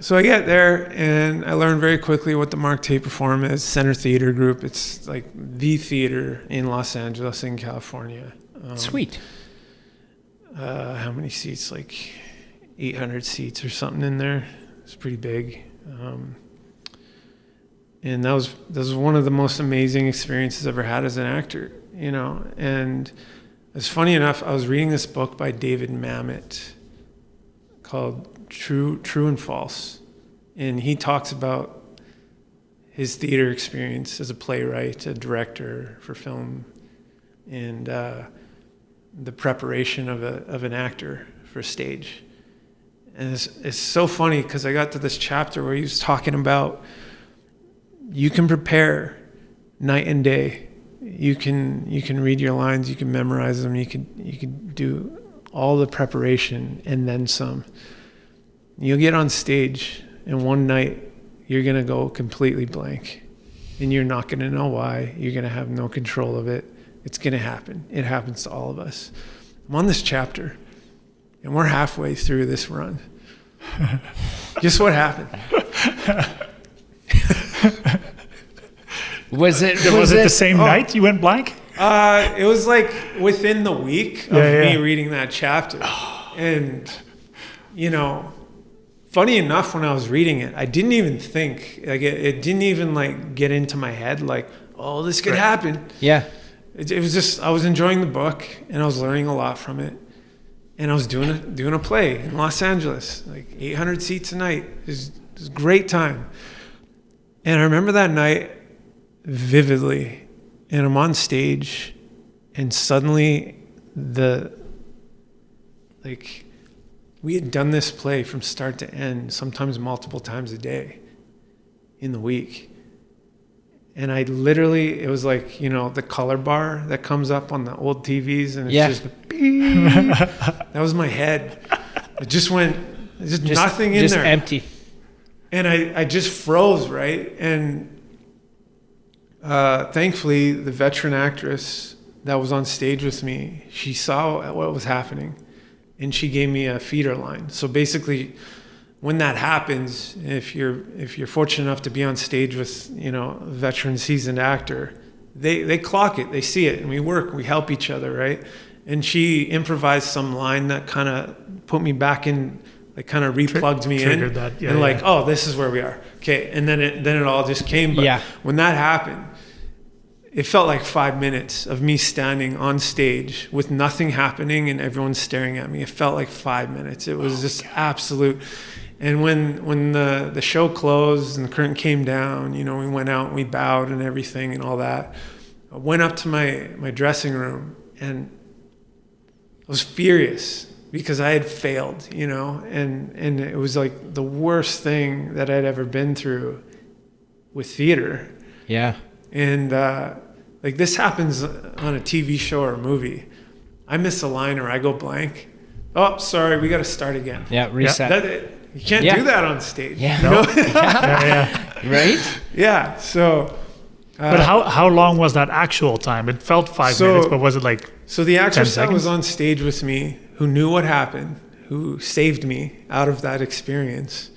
So I get there, and I learned very quickly what the Mark Taper Forum is. Center Theater Group. It's like the theater in Los Angeles, in California. Sweet. How many seats? Like 800 seats or something in there. It's pretty big. And that was one of the most amazing experiences I've ever had as an actor, you know. And it's funny enough, I was reading this book by David Mamet called True and False. And he talks about his theater experience as a playwright, a director for film, and the preparation of an actor for stage. And it's so funny because I got to this chapter where he was talking about you can prepare night and day. You can read your lines, you can memorize them, you can do all the preparation and then some. You'll get on stage and one night you're gonna go completely blank and you're not gonna know why. You're gonna have no control of it. It's gonna happen. It happens to all of us. I'm on this chapter and we're halfway through this run. Guess what happened? Was it the same night you went blank? It was like within the week of me reading that chapter. And, you know, funny enough, when I was reading it, I didn't even think, like it didn't even like get into my head like, oh, this could happen. Yeah. It was just, I was enjoying the book and I was learning a lot from it. And I was doing a play in Los Angeles, like 800 seats a night. It was a great time. And I remember that night vividly, and I'm on stage, and suddenly we had done this play from start to end, sometimes multiple times a day in the week. And I literally, it was like, you know, the color bar that comes up on the old TVs, and it's just beep. That was my head. It just went, just nothing in just there. Just empty. And I just froze, right? And thankfully, the veteran actress that was on stage with me, she saw what was happening, and she gave me a feeder line. So basically, when that happens, if you're fortunate enough to be on stage with, you know, a veteran seasoned actor, they clock it, they see it, and we help each other, right? And she improvised some line that kind of put me back in, like kind of replugged me in, that, and like, oh, this is where we are, okay. And then it all just came. But when that happened, it felt like 5 minutes of me standing on stage with nothing happening and everyone staring at me. It felt like 5 minutes. It was just absolute. And when the show closed and the curtain came down, you know, we went out and we bowed and everything and all that. I went up to my dressing room and I was furious because I had failed, you know, and it was like the worst thing that I'd ever been through with theater. Yeah. And like this happens on a TV show or a movie. I miss a line or I go blank. Oh, sorry, we got to start again. Yeah, reset. You can't do that on stage. Yeah. You know? Right? Yeah. So. But how long was that actual time? It felt 5 minutes, but was it like? So the actress that was seconds? on stage with me, who knew what happened, who saved me out of that experience,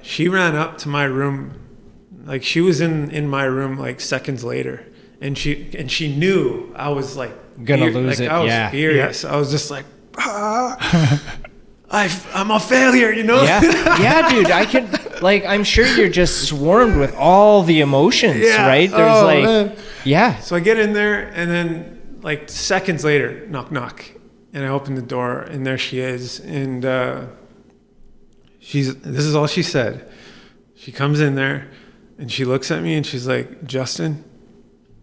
she ran up to my room. Like she was in my room like seconds later, and she knew I was like gonna lose it. I was furious. I was just like, I'm a failure, you know? Yeah, dude. I'm sure you're just swarmed with all the emotions, right? There's man. So I get in there, and then like seconds later, knock, knock, and I open the door, and there she is, and this is all she said. She comes in there. And she looks at me and she's like, Justin,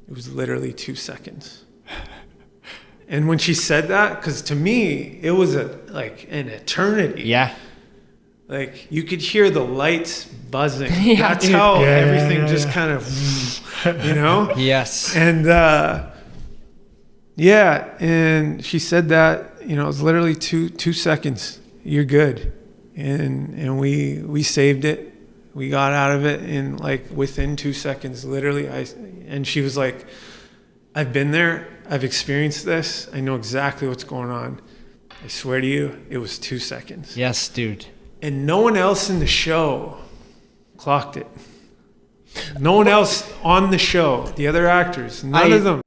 it was literally 2 seconds. And when she said that, because to me, it was like an eternity. Yeah. Like you could hear the lights buzzing. That's how everything just kind of, you know? Yes. And and she said that, you know, it was literally two seconds. You're good. And we saved it. We got out of it in like within 2 seconds, literally. And she was like, I've been there. I've experienced this. I know exactly what's going on. I swear to you, it was 2 seconds. Yes, dude. And no one else in the show clocked it. No one else on the show, the other actors, none of them.